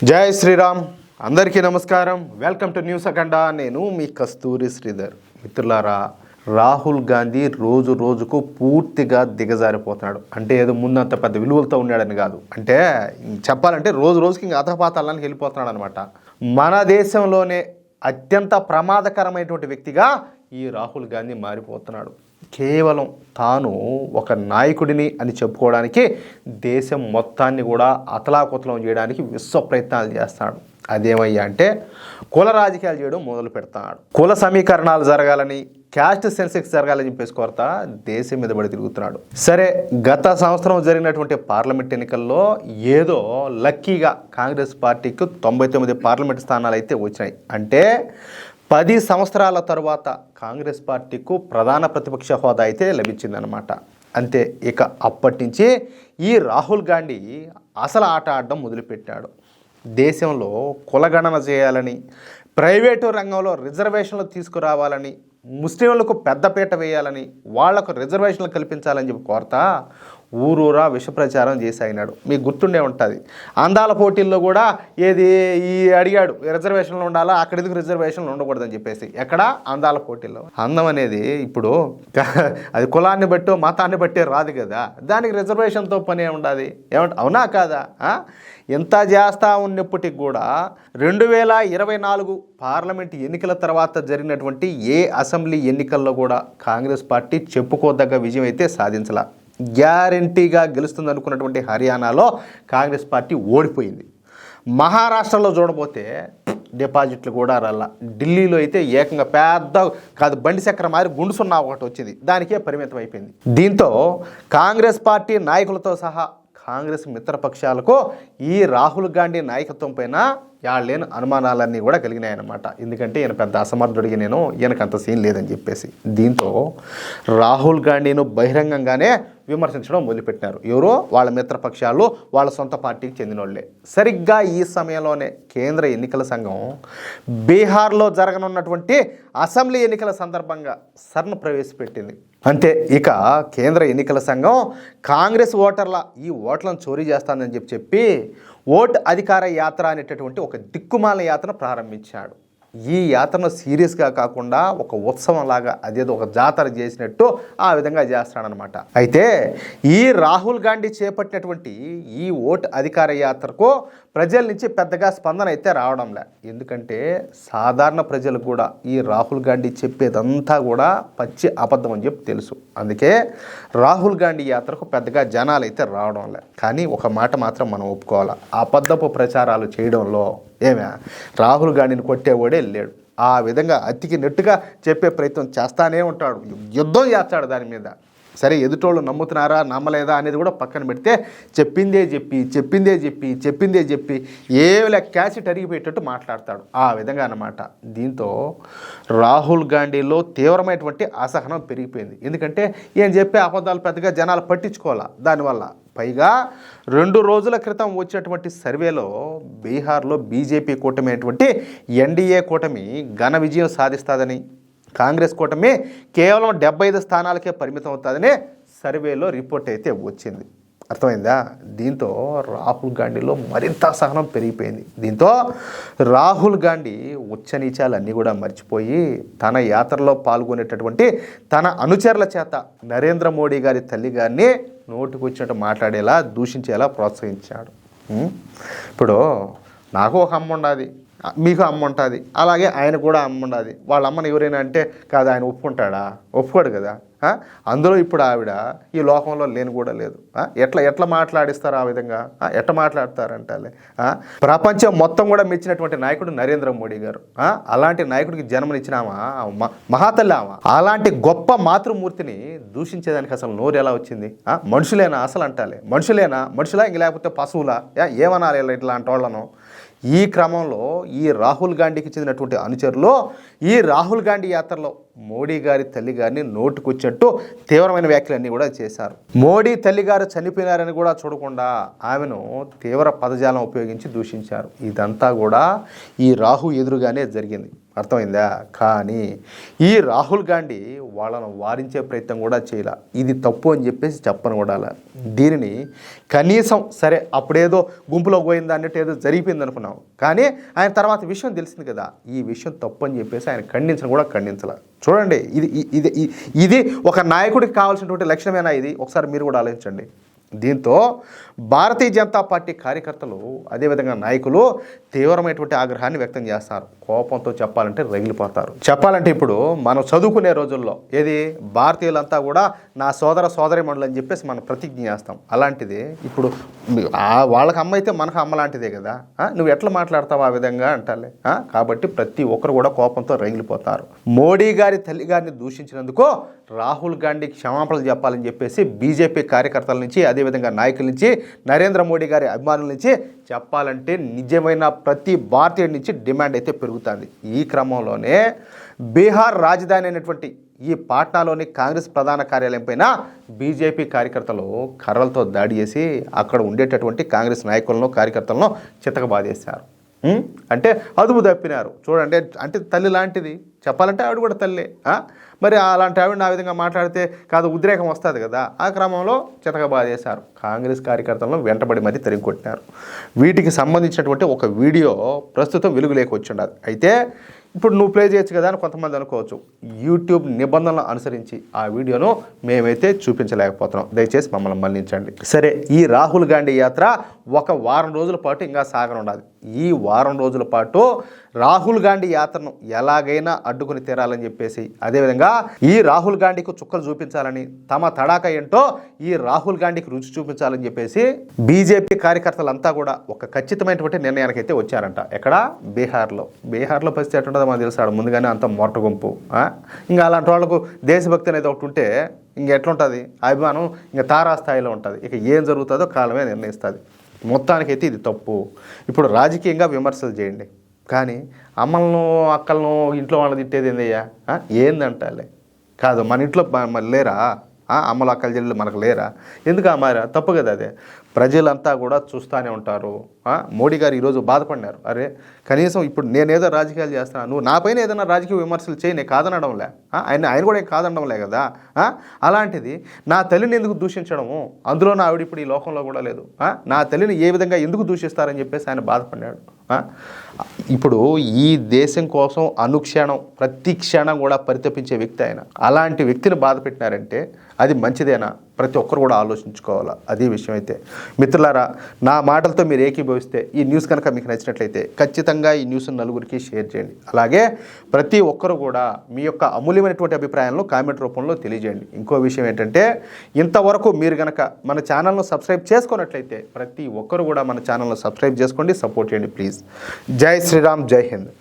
జై శ్రీరామ్. అందరికీ నమస్కారం. వెల్కమ్ టు న్యూస్ అఖండ. నేను మీ కస్తూరి శ్రీధర్. మిత్రులారా, రాహుల్ గాంధీ రోజు రోజుకు పూర్తిగా దిగజారిపోతున్నాడు. అంటే ఏదో ముందంత పెద్ద విలువలతో ఉన్నాడని కాదు, అంటే చెప్పాలంటే రోజు రోజుకి ఇంకా అధపాతాలని వెళ్ళిపోతున్నాడు అనమాట. మన దేశంలోనే అత్యంత ప్రమాదకరమైనటువంటి వ్యక్తిగా ఈ రాహుల్ గాంధీ మారిపోతున్నాడు. కేవలం తాను ఒక నాయకుడిని అని చెప్పుకోవడానికి దేశం మొత్తాన్ని కూడా అతలాకుతలం చేయడానికి విశ్వ ప్రయత్నాలు చేస్తాడు. అదేమయ్యా అంటే కుల రాజకీయాలు చేయడం మొదలు పెడతాడు. కుల సమీకరణాలు జరగాలని, క్యాస్ట్ సెన్సెక్స్ జరగాలని చెప్పేసి కోరత దేశం మీద పడి తిరుగుతున్నాడు. సరే, గత సంవత్సరం జరిగినటువంటి పార్లమెంట్ ఎన్నికల్లో ఏదో లక్కీగా కాంగ్రెస్ పార్టీకి 99 పార్లమెంట్ స్థానాలు అయితే వచ్చినాయి. అంటే 10 సంవత్సరాల తరువాత కాంగ్రెస్ పార్టీకు ప్రధాన ప్రతిపక్ష హోదా అయితే లభించిందనమాట. అంతే, ఇక అప్పటి నుంచి ఈ రాహుల్ గాంధీ అసలు ఆట ఆడడం మొదలుపెట్టాడు. దేశంలో కులగణన చేయాలని, ప్రైవేటు రంగంలో రిజర్వేషన్లు తీసుకురావాలని, ముస్లింలకు పెద్దపీట వేయాలని, వాళ్లకు రిజర్వేషన్లు కల్పించాలని చెప్పి కోరతా ఊరూరా విష ప్రచారం చేసాగినాడు. మీకు గుర్తుండే ఉంటుంది, అందాల పోటీల్లో కూడా ఏది ఈ అడిగాడు, రిజర్వేషన్లు ఉండాలా, అక్కడ ఎందుకు రిజర్వేషన్లు ఉండకూడదని చెప్పేసి. ఎక్కడ? అందాల పోటీల్లో. అందం అనేది ఇప్పుడు అది కులాన్ని బట్టి మతాన్ని బట్టి రాదు కదా, దానికి రిజర్వేషన్తో పని ఉండాలి. ఏమంటే అవునా కాదా? ఎంత చేస్తా ఉన్నప్పటికి కూడా 2024 పార్లమెంట్ ఎన్నికల తర్వాత జరిగినటువంటి ఏ అసెంబ్లీ ఎన్నికల్లో కూడా కాంగ్రెస్ పార్టీ చెప్పుకోదగ్గ విజయం అయితే సాధించలా. గ్యారంటీగా గెలుస్తుంది అనుకున్నటువంటి హర్యానాలో కాంగ్రెస్ పార్టీ ఓడిపోయింది. మహారాష్ట్రలో చూడబోతే డిపాజిట్లు కూడా రాలా. ఢిల్లీలో అయితే ఏకంగా పెద్ద కాదు బండి చక్రం మారి గుండు సున్నా ఒకటి వచ్చింది, దానికే పరిమితం అయిపోయింది. దీంతో కాంగ్రెస్ పార్టీ నాయకులతో సహా కాంగ్రెస్ మిత్రపక్షాలకు ఈ రాహుల్ గాంధీ నాయకత్వం పైన లేని అనుమానాలన్నీ కూడా కలిగినాయన్నమాట. ఎందుకంటే ఈయన పెద్ద అసమర్థుడికి ఈయనకు అంత సీన్ లేదని చెప్పేసి. దీంతో రాహుల్ గాంధీను బహిరంగంగానే విమర్శించడం మొదలుపెట్టినారు. ఎవరో? వాళ్ళ మిత్రపక్షాలు, వాళ్ళ సొంత పార్టీకి చెందిన వాళ్ళే. సరిగ్గా ఈ సమయంలోనే కేంద్ర ఎన్నికల సంఘం బీహార్లో జరగనున్నటువంటి అసెంబ్లీ ఎన్నికల సందర్భంగా సర్ను ప్రవేశపెట్టింది. అంతే, ఇక కేంద్ర ఎన్నికల సంఘం కాంగ్రెస్ ఓటర్ల ఈ ఓట్లను చోరీ చేస్తానని చెప్పి ఓట్ అధికార యాత్ర అనేటటువంటి ఒక దిక్కుమాల యాత్రను ప్రారంభించాడు. ఈ యాత్రను సీరియస్గా కాకుండా ఒక ఉత్సవం లాగా, అదేదో ఒక జాతర చేసినట్టు ఆ విధంగా చేస్తాడనమాట. అయితే ఈ రాహుల్ గాంధీ చేపట్టినటువంటి ఈ ఓట్ అధికార యాత్రకు ప్రజల నుంచి పెద్దగా స్పందన అయితే రావడంలే. ఎందుకంటే సాధారణ ప్రజలకు కూడా ఈ రాహుల్ గాంధీ చెప్పేదంతా కూడా పచ్చి అబద్ధం అని చెప్పి తెలుసు. అందుకే రాహుల్ గాంధీ యాత్రకు పెద్దగా జనాలు అయితే రావడంలే. కానీ ఒక మాట మాత్రం మనం ఒప్పుకోవాలి, అబద్ధపు ప్రచారాలు చేయడంలో రాహుల్ గాంధీని కొట్టేవాడే లేడు. ఆ విధంగా అతికి నెట్టుగా చెప్పే ప్రయత్నం చేస్తానే ఉంటాడు, యుద్ధం చేస్తాడు దాని మీద. సరే, ఎదుటోళ్ళు నమ్ముతున్నారా నమ్మలేదా అనేది కూడా పక్కన పెడితే చెప్పిందే చెప్పి ఏవిలా క్యాసెట్ అరిగిపోయేటట్టు మాట్లాడతాడు. ఆ విధంగా అన్నమాట. దీంతో రాహుల్ గాంధీలో తీవ్రమైనటువంటి అసహనం పెరిగిపోయింది. ఎందుకంటే ఈయన చెప్పే అబద్ధాలు పెద్దగా జనాలు పట్టించుకోవాలా. దానివల్ల పైగా 2 రోజుల క్రితం వచ్చినటువంటి సర్వేలో బీహార్లో బీజేపీ కూటమి అయినటువంటి ఎన్డీఏ కూటమి ఘన విజయం సాధిస్తుందని, కాంగ్రెస్ కూటమి కేవలం 75 స్థానాలకే పరిమితం అవుతుందని సర్వేలో రిపోర్ట్ అయితే వచ్చింది. అర్థమైందా? దీంతో రాహుల్ గాంధీలో మరింత అసహనం పెరిగిపోయింది. దీంతో రాహుల్ గాంధీ ఉచ్చనీచాలన్నీ కూడా మర్చిపోయి తన యాత్రలో పాల్గొనేటటువంటి తన అనుచరుల చేత నరేంద్ర మోడీ గారి తల్లి గారిని నోటికొచ్చినట్టు మాట్లాడేలా, దూషించేలా ప్రోత్సహించాడు. ఇప్పుడు నాకు ఒక అమ్మ ఉండాది, మీకు అమ్మ ఉంటుంది, అలాగే ఆయన కూడా అమ్మ ఉండాది. వాళ్ళ అమ్మని ఎవరైనా అంటే కాదు ఆయన ఒప్పుకుంటాడా? ఒప్పుకోడు కదా. అందులో ఇప్పుడు ఆవిడ ఈ లోకంలో లేని కూడా లేదు. ఎట్లా మాట్లాడిస్తారు? ఆ విధంగా ఎట్లా మాట్లాడతారంటే ప్రపంచం మొత్తం కూడా మెచ్చినటువంటి నాయకుడు నరేంద్ర మోడీ గారు. అలాంటి నాయకుడికి జన్మనిచ్చినామా మహాతల్లి ఆమె. అలాంటి గొప్ప మాతృమూర్తిని దూషించేదానికి అసలు నోరు ఎలా వచ్చింది? మనుషులేనా అసలు అంటాలే? మనుషులా ఇంక లేకపోతే పశువులా? ఏమనాలి ఇట్లాంటి వాళ్ళను? ఈ క్రమంలో ఈ రాహుల్ గాంధీకి చెందినటువంటి అనుచరులు ఈ రాహుల్ గాంధీ యాత్రలో మోడీ గారి తల్లి గారిని నోటుకొచ్చినట్టు తీవ్రమైన వ్యాఖ్యలన్నీ కూడా చేశారు. మోడీ తల్లిగారు చనిపోయినారని కూడా చూడకుండా ఆమెను తీవ్ర పదజాలం ఉపయోగించి దూషించారు. ఇదంతా కూడా ఈ రాహు ఎదురుగానే జరిగింది. అర్థమైందా? కానీ ఈ రాహుల్ గాంధీ వాళ్ళను వారించే ప్రయత్నం కూడా చేయాల. ఇది తప్పు అని చెప్పేసి చెప్పను కూడా. దీనిని కనీసం సరే అప్పుడేదో గుంపులో పోయింది అన్నట్టు ఏదో జరిగిపోయింది అనుకున్నాం, కానీ ఆయన తర్వాత విషయం తెలిసింది కదా, ఈ విషయం తప్పు అని చెప్పేసి ఆయన ఖండించను కూడా ఖండించాల. చూడండి, ఇది ఒక నాయకుడికి కావాల్సినటువంటి లక్షణమేనా? ఇది ఒకసారి మీరు కూడా ఆలోచించండి. దీంతో భారతీయ జనతా పార్టీ కార్యకర్తలు అదేవిధంగా నాయకులు తీవ్రమైనటువంటి ఆగ్రహాన్ని వ్యక్తం చేస్తారు. కోపంతో చెప్పాలంటే రగిలిపోతారు. చెప్పాలంటే ఇప్పుడు మనం చదువుకునే రోజుల్లో ఏది భారతీయులంతా కూడా నా సోదర సోదరీమణులు అని చెప్పేసి మనం ప్రతిజ్ఞ చేస్తాం. అలాంటిది ఇప్పుడు వాళ్ళకి అమ్మ అయితే మనకు అమ్మ లాంటిదే కదా, నువ్వు ఎట్లా మాట్లాడతావు ఆ విధంగా అంటాలే. కాబట్టి ప్రతి ఒక్కరు కూడా కోపంతో రగిలిపోతారు. మోడీ గారి తల్లి గారిని దూషించినందుకు రాహుల్ గాంధీ క్షమాపణలు చెప్పాలని చెప్పేసి బీజేపీ కార్యకర్తల నుంచి అదేవిధంగా నాయకుల నుంచి నరేంద్ర మోడీ గారి అభిమానుల నుంచి చెప్పాలంటే నిజమైన ప్రతి భారతీయుడి నుంచి డిమాండ్ అయితే పెరుగుతుంది. ఈ క్రమంలోనే బీహార్ రాజధాని అయినటువంటి ఈ పాట్నాలోని కాంగ్రెస్ ప్రధాన కార్యాలయం పైన బీజేపీ కార్యకర్తలు కర్రలతో దాడి చేసి అక్కడ ఉండేటటువంటి కాంగ్రెస్ నాయకులను కార్యకర్తలను చితకబాదేశారు. అంటే అదుపు తప్పినారు. చూడండి, అంటే తల్లి లాంటిది చెప్పాలంటే ఆవిడ కూడా తల్లే. మరి అలాంటి ఆవిడని ఆ విధంగా మాట్లాడితే కాదు ఉద్రేకం వస్తుంది కదా. ఆ క్రమంలో చితకబాదేశారు. కాంగ్రెస్ కార్యకర్తలను వెంటబడి మరీ తరిగి కొట్టినారు. వీటికి సంబంధించినటువంటి ఒక వీడియో ప్రస్తుతం వెలుగులోకి వచ్చి ఉండదు. అయితే ఇప్పుడు నువ్వు ప్లే చేయొచ్చు కదా అని కొంతమంది అనుకోవచ్చు. యూట్యూబ్ నిబంధనలు అనుసరించి ఆ వీడియోను మేమైతే చూపించలేకపోతున్నాం. దయచేసి మమ్మల్ని మన్నించండి. సరే, ఈ రాహుల్ గాంధీ యాత్ర ఒక వారం రోజుల పాటు ఇంకా సాగనుండాలి. ఈ వారం రోజుల పాటు రాహుల్ గాంధీ యాత్రను ఎలాగైనా అడ్డుకుని తీరాలని చెప్పేసి అదేవిధంగా ఈ రాహుల్ గాంధీకి చుక్కలు చూపించాలని తమ తడాక ఏంటో ఈ రాహుల్ గాంధీకి రుచి చూపించాలని చెప్పేసి బీజేపీ కార్యకర్తలంతా కూడా ఒక ఖచ్చితమైనటువంటి నిర్ణయానికి అయితే వచ్చారంట. ఎక్కడ? బీహార్లో పరిస్థితి ఎట్టుంటుందో మనకు తెలుసాడు ముందుగానే అంత మొరట గుంపు. ఇంకా అలాంటి వాళ్ళకు దేశభక్తి అనేది ఒకటి ఉంటే ఇంకెట్లుంటుంది అభిమానం, ఇంకా తారాస్థాయిలో ఉంటుంది. ఇక ఏం జరుగుతుందో కాలమే నిర్ణయిస్తుంది. మొత్తానికైతే ఇది తప్పు. ఇప్పుడు రాజకీయంగా విమర్శలు చేయండి, కానీ అమ్మలను అక్కలను ఇంట్లో వాళ్ళని తిట్టేది ఏందయ్యా? ఏందంటాలే కాదు, మన ఇంట్లో లేరా అమ్మలు అక్కల చెల్లెలు మనకు లేరా? ఎందుకు మారా? తప్పు కదా అదే. ప్రజలంతా కూడా చూస్తూనే ఉంటారు. మోడీ గారు ఈరోజు బాధపడినారు. అరే కనీసం ఇప్పుడు నేనేదో రాజకీయాలు చేస్తున్నాను, నువ్వు నా పైన ఏదైనా రాజకీయ విమర్శలు చేయి, నేను కాదనడంలే. ఆయన కూడా కాదనడంలే కదా. అలాంటిది నా తల్లిని ఎందుకు దూషించడము? అందులో నా ఆవిడ ఇప్పుడు ఈ లోకంలో కూడా లేదు. నా తల్లిని ఏ విధంగా ఎందుకు దూషిస్తారని చెప్పేసి ఆయన బాధపడినాడు. ఇప్పుడు ఈ దేశం కోసం అనుక్షణం ప్రతి క్షణం కూడా పరితపించే వ్యక్తి ఆయన. అలాంటి వ్యక్తిని బాధ పెట్టినారంటే అది మంచిదేనా? ప్రతి ఒక్కరు కూడా ఆలోచించుకోవాలా. అదే విషయం అయితే మిత్రులారా, నా మాటలతో మీరు ఏకీభవిస్తే ఈ న్యూస్ కనుక మీకు నచ్చినట్లయితే ఖచ్చితంగా ఈ న్యూస్ను నలుగురికి షేర్ చేయండి. అలాగే ప్రతి ఒక్కరు కూడా మీ యొక్క అమూల్యమైనటువంటి అభిప్రాయాలను కామెంట్ రూపంలో తెలియజేయండి. ఇంకో విషయం ఏంటంటే ఇంతవరకు మీరు కనుక మన ఛానల్ను సబ్స్క్రైబ్ చేసుకున్నట్లయితే ప్రతి ఒక్కరు కూడా మన ఛానల్ను సబ్స్క్రైబ్ చేసుకోండి, సపోర్ట్ చేయండి ప్లీజ్. జై శ్రీరామ్, జై హింద్.